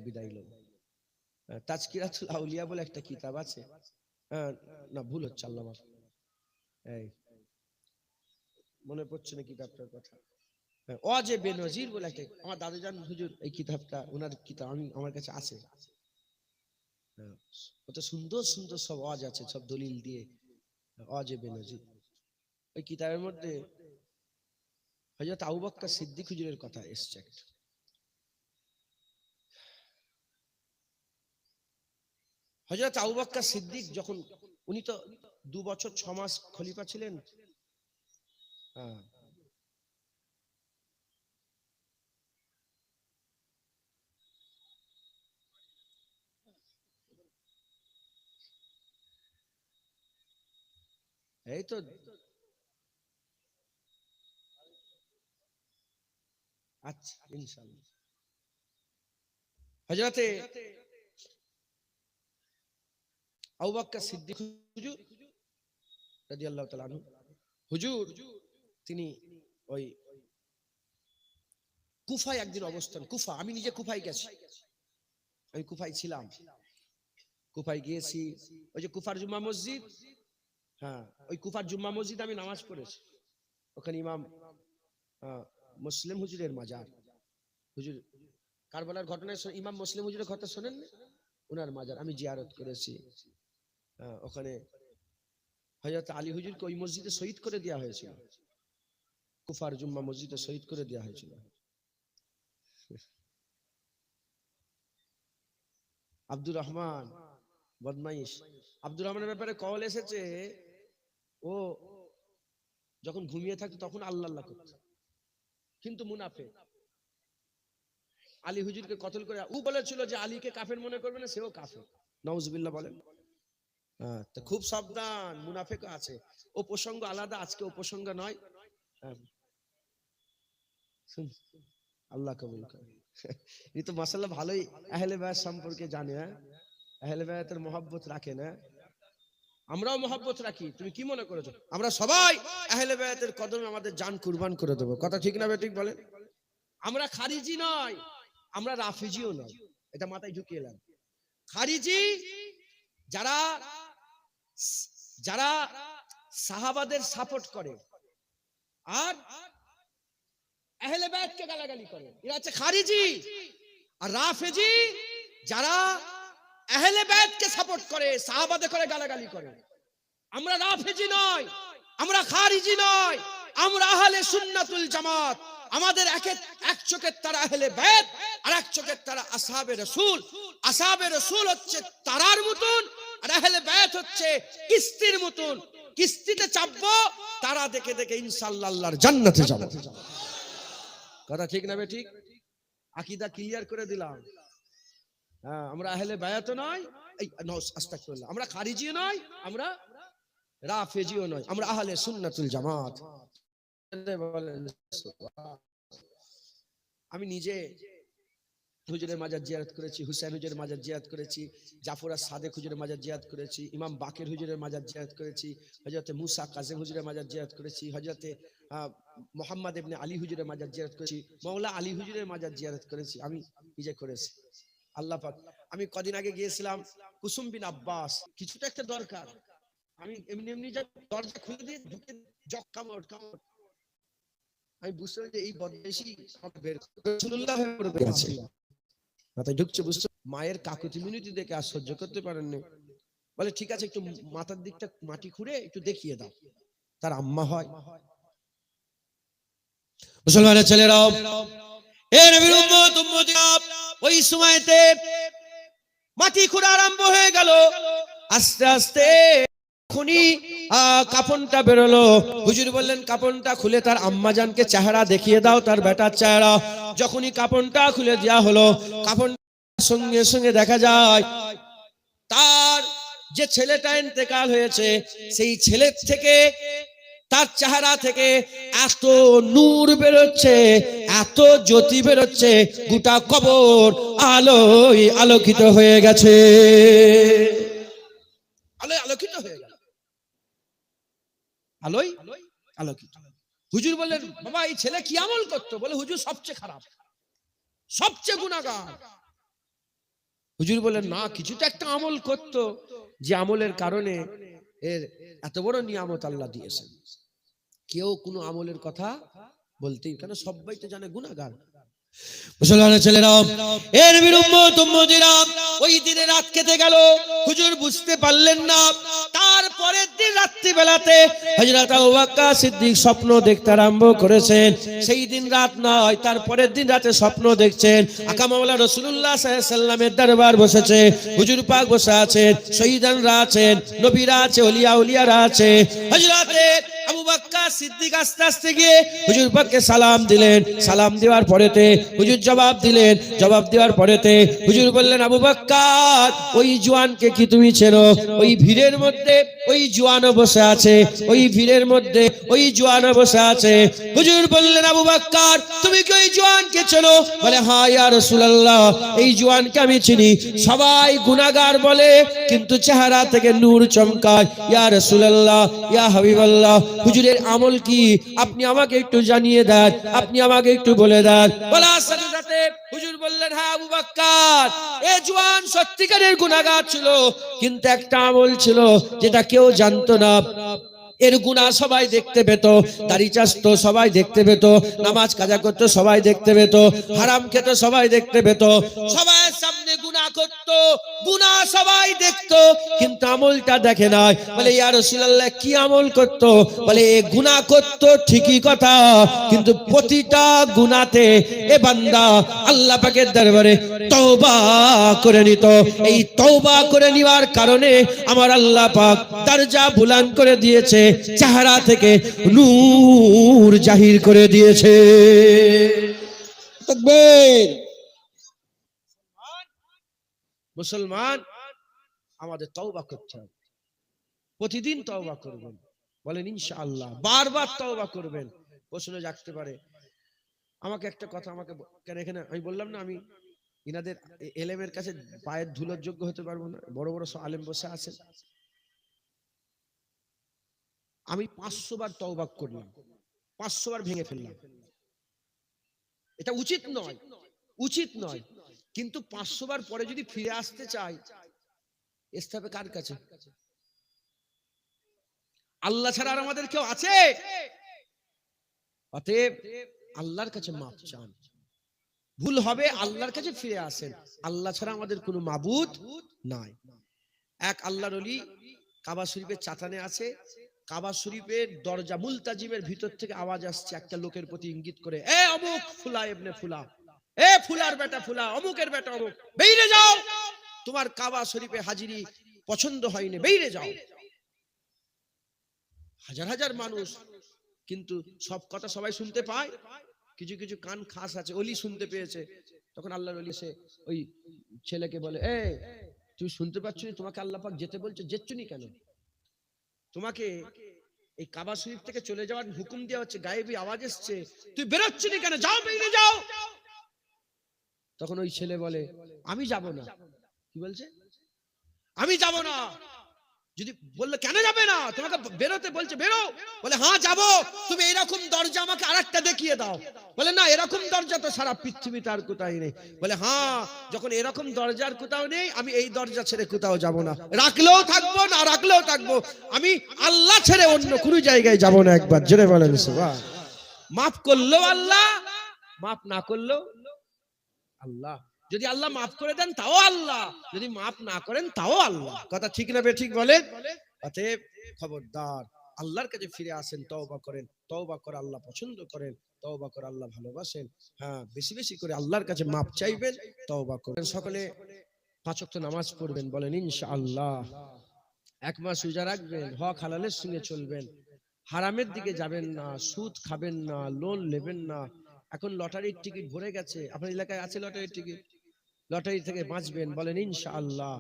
বিদায় নেব। তাজকিরাতুল আউলিয়া বলে একটা কিতাব আছে, না ভুল হচ্ছে, আল্লাহ মাফ, এই মনে পড়ছে না কিতাবটার কথা। ওয়াজে বেনজির বলে একটা, আমার দাদুজান হুজুর এই কিতাবটা, ওনার কিতাব আমি আমার কাছে আছে। কত সুন্দর সুন্দর সব ওয়াজ আছে, সব দলিল দিয়ে, ওয়াজে বেনজির। ওই কিতাবের মধ্যে হযরত আবু বকর সিদ্দিক হুজুরের কথা এসেছে। হযরত আবু বকর সিদ্দিক যখন, উনি তো 2 বছর 6 মাস খলিফা ছিলেন। এই তো আচ্ছা ইনশাআল্লাহ। হযরতে আবু বকর সিদ্দিক হুজুর রাদিয়াল্লাহু তাআলা আনহু হুজুর তিনি ওই কুফায় একদিন অবস্থান, কুফা, আমি নিজে কুফায় গেছি, আমি কুফায় ছিলাম, কুফায় গিয়েছি, ওই যে কুফার জুম্মা মসজিদ, হ্যাঁ ওই কুফার জুম্মা মসজিদ আমি নামাজ পড়েছি, ওখানে ইমাম মুসলিম হুজুরের মাজার, হুজুর কারবালার ঘটনায় ইমাম মুসলিম হুজুরের কথা শোনেন না, ওনার মাজার আমি জিয়ারত করেছি। ওখানে হযরত আলী হুজুরকে ওই মসজিদে শহীদ করে দেওয়া হয়েছিল, কুফার জুম্মা মসজিদে শহীদ করে দেওয়া হয়েছিল। আব্দুর রহমান বদমাইশ, আব্দুর রহমানের ব্যাপারে কল এসেছে, ও যখন ঘুমিয়ে থাকতো তখন আল্লাহ আল্লাহ করত, কিন্তু মুনাফিক। আলী হুজুরকে কতল করে ও বলেছিল যে আলীকে কাফের মনে করবে না, সেও কাফের, নাউজুবিল্লাহ বলেন। তো খুব সাবধান, মুনাফিক আছে। ও প্রসঙ্গ আলাদা, আজকে ও প্রসঙ্গ নয়। আল্লাহ কবুল করে। এই তো মাশাআল্লাহ ভালোই আহলে বায়াত সম্পর্কে জানে, আহলে বায়াতের মহব্বত রাখে না, আমরাও মহব্বত রাখি। তুমি কি মনে করেছো আমরা সবাই আহলে বায়াতের কদমে আমাদের জান কুরবান করে দেবো? কথা ঠিক না বেঠিক বলেন? আমরা খারিজি নয়, আমরা রাফিজিও নয়, এটা মাথায় ঢুকিয়ে এলাম। খারিজি যারা যারা সাহাবাদের সাপোর্ট করে আর আহলে বায়াতকে গালাগালি করে, এরা হচ্ছে খারিজি। আর রাফিজি যারা আহলে বায়াতকে সাপোর্ট করে, সাহাবাদের করে গালাগালি করে। আমরা রাফিজি নয়, আমরা খারিজি নয়, আমরা আহলে সুন্নাতুল জামাত। আমাদের এক চোখের তারা আহলে বায়াত, আর এক চোখের তারা আসহাবে রাসূল। আসহাবে রাসূল হচ্ছে তারার মতন, আর আহলে বায়াত হচ্ছে কিস্তির মতন। কিস্তিতে চাপবো, তারা দেখে দেখে ইনশাআল্লাহ আল্লাহর জান্নাতে যাব। কথা ঠিক না বেঠিক? আকীদা ক্লিয়ার করে দিলাম। হ্যাঁ, আমরা আহলে বায়াতও নয়, আস্তাগফিরুল্লাহ, আমরা খারিজিও নয়, আমরা রাফিজিও নয়, আমরা আহলে সুন্নাতুল জামাত। আমি নিজে হুজুরের মাজার জিয়ারত করেছি, হুসাইন হুজুরের মাজার জিয়ারত করেছি, জাফর আর সাদেক হুজুরের মাজার জিয়ারত করেছি, ইমাম বাকের হুজুরের মাজার জিয়ারত করেছি, হযরতে মুসা কাজেম হুজুরের মাজার জিয়ারত করেছি, হযরতে মুহাম্মদ ইবনে আলী হুজুরের মাজার জিয়ারত করেছি, মাওলা আলী হুজুরের মাজার জিয়ারত করেছি, আমি নিজে করেছি। আল্লাহ পাক, আমি কদিন আগে গিয়েছিলাম কুসুম বিন আব্বাস, কিছুটা একটা দরকার, আমি এমনি এমনি দরজা খুলে দিয়ে ঢুকে কামড় কামড়, আমি বুঝতে পারি যে এই বদমাইশি আমাকে বের রাসূলুল্লাহ হয়ে পড়ে গেছে, মাথায় ঢুকছে। বুঝছো, মায়ের কাকুতি মিনতি দেখে আর সহ্য করতে পারেননি, বলে ঠিক আছে একটু মাথার দিকটা মাটি খুঁড়ে একটু দেখিয়ে দাও। তার আম্মা হয়। মুসলমানের ছেলেরাও, এ নবীর উম্মত উম্মতিরা, ওই সময়তে মাটি খোঁড়া আরম্ভ হয়ে গেল। আস্তে আস্তে যখনই কাফনটা বেরোলো, হুজুর বললেন কাফনটা খুলে তার আম্মাজানকে চেহারা দেখিয়ে দাও, তার বেটার চেহারা। যখনই কাফনটা খুলে দেওয়া হলো, কাফনটার সঙ্গে সঙ্গে দেখা যায় তার যে ছেলেটা ইন্তেকাল হয়েছে, সেই ছেলের থেকে, তার চেহারা থেকে এত নূর বেরোচ্ছে, এত জ্যোতি বেরোচ্ছে, গোটা কবর আলোয় আলোকিত হয়ে গেছে, আলোয় আলোকিত হয়ে গেল, আলোয় আলোকিত। হুজুর বললেন বাবা এই ছেলে কি আমল করতো? বলে হুজুর সবচেয়ে খারাপ, সবচেয়ে গুনাহগার। হুজুর বললেন না, কিছুটা একটা আমল করতো, যে আমলের কারণে এর এত বড় নিয়ামত আল্লাহ দিয়েছেন। কেউ কোনো আমলের কথা বলতেই, কেন সবাই তো জানে গুনাহগার। মুসলমানের ছেলেরাও, এ নবীর উম্মত উম্মতিরা, ওই দিনে রাত কেটে গেল, হুজুর বুঝতে পারলেন না। তারপরের দিন রাত্রি বেলাতে হযরত আবু বকর সিদ্দিক স্বপ্ন দেখতে আরম্ভ করেছেন। সেই দিন রাত নয়, তারপরের দিন রাতে স্বপ্ন দেখছেন। আকা মাওলা রাসূলুল্লাহ সাল্লাল্লাহু আলাইহি সাল্লামের দরবার বসেছে, হুজুর পাক বসে আছেন, শহীদানরা আছেন, নবীরা আছে, ওলিয়া উলিয়ারা আছে। হযরত আবু বকর সিদ্দিক আস্তে আস্তে গিয়ে হুজুর পাককে সালাম দিলেন। সালাম দেওয়ার পরেতে হুজুর জবাব দিলেন। জবাব দেওয়ার পরেতে হুজুর বললেন, আবু বকর, ওই জওয়ানকে কি তুমি চেনো? ওই ভিড়ের মধ্যে ওই জওয়ানও বসে আছে, ওই ভিড়ের মধ্যে ওই জওয়ানও বসে আছে। হুজুর বললেন, আবু বকর, তুমি কি ওই জওয়ানকে চেনো? বলে, হ্যাঁ ইয়া রাসূলুল্লাহ, এই জওয়ানকে আমি চিনি। সবাই গুনাহগার বলে, কিন্তু চেহারা থেকে নূর চমকায়। ইয়া রাসূলুল্লাহ, ইয়া হাবিবাল্লাহ, হুজুরের আমল কি আপনি আমাকে একটু জানিয়ে দেন, আপনি আমাকে একটু বলে দেন। বলার সাথে সাথে হুজুর বললেন, হ্যাঁ আবু বকর, এই জওয়ান সত্যিকারের গুনাহগার ছিল, কিন্তু একটা আমল ছিল যেটা কেউ জানতো না। এর গুনাহ সবাই দেখতে পেত, দাড়ি চাষতো সবাই দেখতে পেত, নামাজ কাজা করতো সবাই দেখতে পেত, হারাম খেত সবাই দেখতে পেত, সবার সামনে গুনাহ করত, গুনাহ সবাই দেখতো, কিন্তু আমলটা দেখে নাই। বলে, ইয়া রাসূলুল্লাহ, কি আমল করত? বলে, এ গুনাহ করত ঠিকই কথা, কিন্তু প্রতিটা গুনাহতে এ বান্দা আল্লাহ পাকের দরবারে তওবা করে নিত। এই তওবা করে নেওয়ার কারণে আমার আল্লাহ পাক দরজা বুলন্দ করে দিয়েছে, চেহারা থেকে নূর জাহির করে দিয়েছে। তাকবীর। মুসলমান, আমাদের তওবা করতে হবে, প্রতিদিন তওবা করবেন। বলেন ইনশাআল্লাহ, বারবার তওবা করবেন। প্রশ্ন জাগতে পারে, আমাকে একটা কথা, আমাকে কেন এখানে আমি বললাম না, আমি ইনাদের এলেমের কাছে পায়ের ধুলোর যোগ্য হতে পারবো না? বড় বড় সব আলেম বসে আছেন। আমি 500 বার তওবা করলাম, 500 বার ভেঙে ফেললাম। এটা উচিত নয়, উচিত নয়, কিন্তু 500 বার পরে যদি ফিরে আসতে চাই, আসতে কার কাছে? আল্লাহ ছাড়া আর আমাদের কেউ আছে? অতএব আল্লাহর কাছে মাফ চান, ভুল হবে আল্লাহর কাছে ফিরে আসেন। আল্লাহ ছাড়া আমাদের কোনো মাবুদ নাই। এক আল্লাহর ওলি কাবা শরীফের চাতানে আছে, কাবা শরীফের দরজা মুলতাজিমের ভিতর থেকে আওয়াজ আসছে একটা লোকের প্রতি ইঙ্গিত করে, এ অমুক ফুলা ইবনে ফুলা, এ ফুলার বেটা ফুলা, অমুকের বেটা অমুক, বেরিয়ে যাও, তোমার কাবা শরীফে হাজিরি পছন্দ হয়নি, বেরিয়ে যাও। হাজার হাজার মানুষ, কিন্তু সব কথা সবাই শুনতে পায়? কিছু কিছু কান খাস আছে, ওলি শুনতে পেয়েছে। তখন আল্লাহর ওলি সে ওই ছেলেকে বলে, এ তুই শুনতে পাচ্ছ তোমাকে আল্লাহ পাক যেতে বলছে, যেচ্ছনি কেন? তোমাকে এই কাবা শরীফ থেকে চলে যাওয়ার হুকুম দেওয়া হচ্ছে, গায়েবী আওয়াজ এসছে, তুই বেরোচ্ছিস কেন? যাও, বেরিয়ে যাও। তখন ওই ছেলে বলে, আমি যাব না। কি বলছে? আমি যাব না। যদি বললো, কেন যাবে না? তোমাকে বেরোতে বলছে, বেরো। বলে, হ্যাঁ যাব। তুমি এরকম দরজা আমাকে আরেকটা দেখিয়ে দাও। বলে, না, এরকম দরজা তো সারা পৃথিবীতে আর কোথাও নেই। বলে, হ্যাঁ, যখন এরকম দরজার কোথাও নেই, আমি এই দরজা ছেড়ে কোথাও যাব না। রাখলেও থাকবো, না রাখলেও থাকবো, আমি আল্লাহ ছেড়ে অন্য কোনো জায়গায় যাব না। একবার জোরে বলেন সুবহান। মাফ করলো আল্লাহ, মাফ না করলো আল্লাহ। যদি আল্লাহ মাফ করে দেন তাও আল্লাহ, যদি মাফ না করেন তাও আল্লাহ। কথা ঠিক না বেঠিক বলেন? অতএব খবরদার, আল্লাহর কাছে ফিরে আসেন, তওবা করেন। তওবা করে আল্লাহ পছন্দ করেন, তওবা করে আল্লাহ ভালোবাসেন। হ্যাঁ, বেশি বেশি করে আল্লাহর কাছে মাফ চাইবেন, তওবা করেন। সকলে 5 ওয়াক্ত নামাজ পড়বেন, বলেন ইনশাআল্লাহ। 1 মাস রোজা রাখবেন, হক হালালের সঙ্গে চলবেন, হারামের দিকে যাবেন না, সুদ খাবেন না, লোন নেবেন না। এখন লটারির টিকিট ভরে গেছে, আপনার এলাকায় আছে লটারির টিকিট? লটারি থেকে বাঁচবেন, বলেন ইনশাআল্লাহ।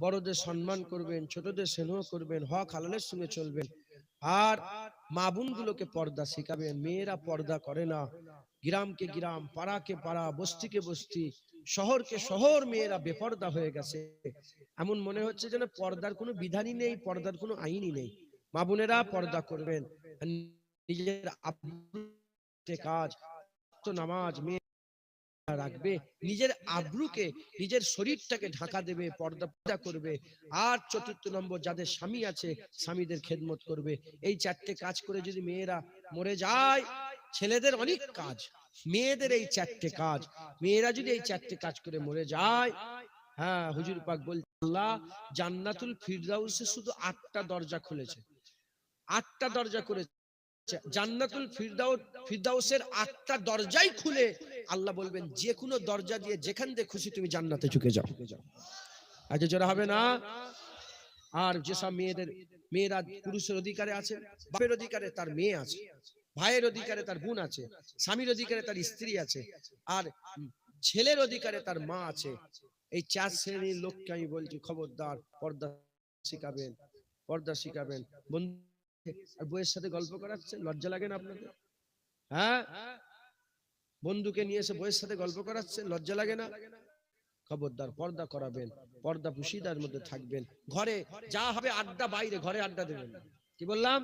বড়দের সম্মান করবেন, ছোটদের স্নেহ করবেন, হক হালালের সঙ্গে চলবেন। আর মা বোনগুলোকে পর্দা শেখাবেন। মেয়েরা পর্দা করে না, গ্রামকে গ্রাম, পাড়াকে পাড়া, বস্তিকে বস্তি, শহরকে শহর মেয়েরা বেপর্দা হয়ে গেছে। এমন মনে হচ্ছে যেন পর্দার কোনো বিধানই নেই, পর্দার কোনো আইনই নেই। মা বোনেরা পর্দা করবেন, নিজের কাজ, নামাজ মেয়ে রাখবে, নিজের আব্রুকে, নিজের শরীরটাকে ঢাকা দেবে, পর্দা করবে। আর 4র্থ নম্বর, যাদের স্বামী আছে স্বামীদের খেদমত করবে। এই 4টে কাজ করে যদি মেয়েরা মরে যায়, ছেলেদের অনেক কাজ, মেয়েদের এই 4টে কাজ, মেয়েরা যদি এই 4টে কাজ করে মরে যায়, হ্যাঁ, হুজুর পাক বলছেন আল্লাহ জান্নাতুল ফিরদাউসে শুধু 8টা দরজা খুলেছে, 8টা দরজা করেছে। জান্নাতুল ফিরদাউসের 8টা দরজাই খুলে আল্লাহ বলবেন, যে কোনো দরজা দিয়ে যেখান দিয়ে খুশি তুমি জান্নাতে ঢুকে যাও। আজ জোরে হবে না? আর যেসব মেয়েরা পুরুষের অধিকারে আছে, বাপের অধিকারে তার মেয়ে আছে, ভাইয়ের অধিকারে তার বোন আছে, স্বামীর অধিকারে তার স্ত্রী আছে, আর ছেলের অধিকারে তার মা আছে। এই 4 শ্রেণীর লোককে আমি বলছি খবরদার, পর্দা শিখাবেন, পর্দা শিখাবেন। বন্ধু আর বউয়ের সাথে গল্প করাচ্ছে, লজ্জা লাগে না আপনাদের? হ্যাঁ, বন্ধুকে নিয়ে এসে বউয়ের সাথে গল্প করাচ্ছে, লজ্জা লাগে না? খবরদার, পর্দা করাবেন, পর্দা পুশিদার মধ্যে থাকবেন। ঘরে যা হবে আড্ডা, বাইরে ঘরে আড্ডা দেবেন না। কি বললাম?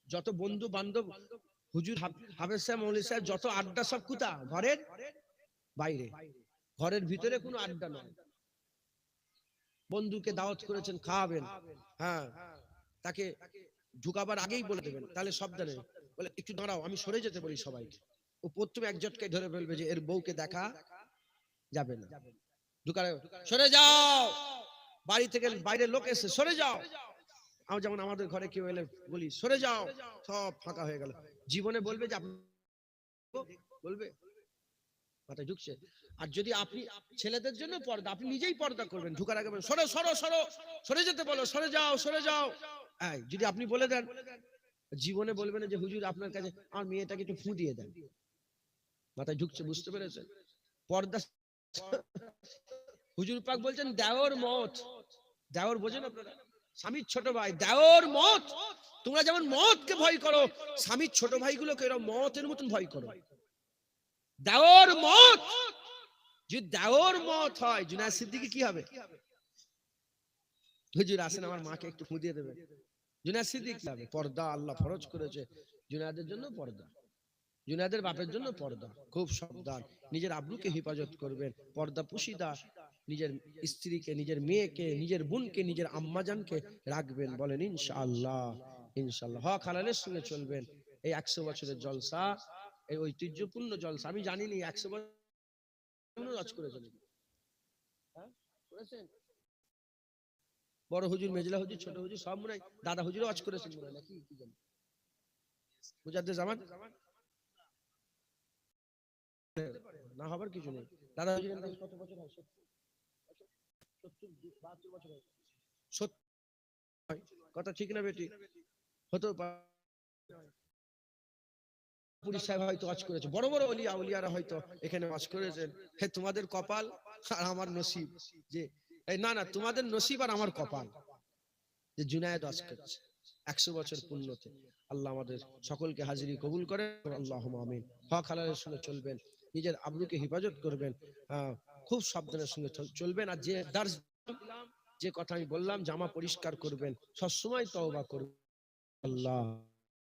যত বন্ধু বান্ধব, হুজুর, হাফেজ সাহেব, মৌলভী সাহেব, যত আড্ডা সব কোথা? ঘরের বাইরে। ঘরের ভিতরে কোনো আড্ডা নয়। বন্ধুকে দাওয়াত করেছেন, খাওয়াবেন, হ্যাঁ, তাকে ঢুকাবার আগেই বলে দেবেন, তাহলে সাবধানে বলে একটু দাঁড়াও, আমি সরে যেতে বলি সবাইকে। ও প্রথমে এক ঝটকায় ধরে ফেলবে যে এর বউকে দেখা যাবে না, ঢুকালে সরে যাও, বাড়ি থেকে বাইরের লোক এসে সরে যাও। আমি যেমন আমাদের ঘরে কেউ এলে বলি সরে যাও, সব ফাঁকা হয়ে গেল। জীবনে বলবে যে আপনি বলবে? মাথায় ঢুকছে? আর যদি আপনি ছেলেদের জন্য পর্দা, আপনি নিজেই পর্দা করবেন, ঢুকার আগে সরো সরো সরো, সরে যেতে বলো, সরে যাও সরে যাও। যদি আপনি বলে দেন, জীবনে বলবেন যে হুজুর আপনার কাছে আমার মেয়েটাকে একটু ফু দিয়ে দেন। মাথায় ঢুকছে? বুঝতে পেরেছেন? পর্দা। হুজুর পাক বলছেন দেওর মত, দেওর বোঝেন আপনারা? স্বামীর ছোট ভাই, দেওর মত। তোমরা যেমন মতকে ভয় করো, স্বামীর ছোট ভাইগুলোকে এরা মতের মতন ভয় করো। দেওর মত, যদি দেওর মত হয়, জুনায়েদ সিদ্দিকী কি হবে? হুজুর আসেন আমার মাকে একটু ফু দিয়ে দেবেন। জুনায়েদ সিদ্দিকী কি হবে? পর্দা আল্লাহ ফরজ করেছে জুনায়েদের জন্য পর্দা, জুনায়েদের বাপের জন্য পর্দা। খুব সাবধান, নিজের আব্রুকে হেফাজত করবেন, পর্দা পুশিদা, নিজের স্ত্রীকে, নিজের মেয়েকে, নিজের বোনকে, নিজের আম্মাজানকে রাখবেন। বলেন ইনশাআল্লাহ। ইনশাআল্লাহ হক হালালের সঙ্গে চলবেন। এই 100 বছরের জলসা, এই ঐতিহ্যপূর্ণ জলসা, আমি জানি না 100 বছর রাজ করেছেন, হ্যাঁ করেছেন? বড় হুজুর, মেজলা হুজুর, ছোট হুজুর সব মনে হয় দাদা হুজুরও ওয়াজ করেছেন মনে হয়, নাকি কি জানি? মুজাদ্দেদ জামান না হবার কিছু নেই। দাদা হুজুরের কাছে কত বছর হয়? 70 বছর হয়। কথা ঠিক না বেটি? হতো পুলিশ সাহেব হয়তো ওয়াজ করেছে, বড় বড় ওলিয়া উলিয়ারা হয়তো এখানে ওয়াজ করেছেন। হে তোমাদের কপাল আর আমার নসিব, যে না না, তোমাদের নসিব আর আমার কপাল যে জুনায়েদ ওয়াজ করছে 100 বছর পূর্ণতে। আল্লাহ আমাদের সকলকে হাজিরি কবুল করে, আল্লাহুম্মা আমিন। হক হালালের সঙ্গে চলবেন, নিজের আব্রুকে হেফাজত করবেন, খুব সাবধানের সঙ্গে চলবেন। আর যে দার্স দিলাম, যে কথা আমি বললাম, জামা পরিষ্কার করবেন, সবসময় তওবা করবেন। আল্লাহ।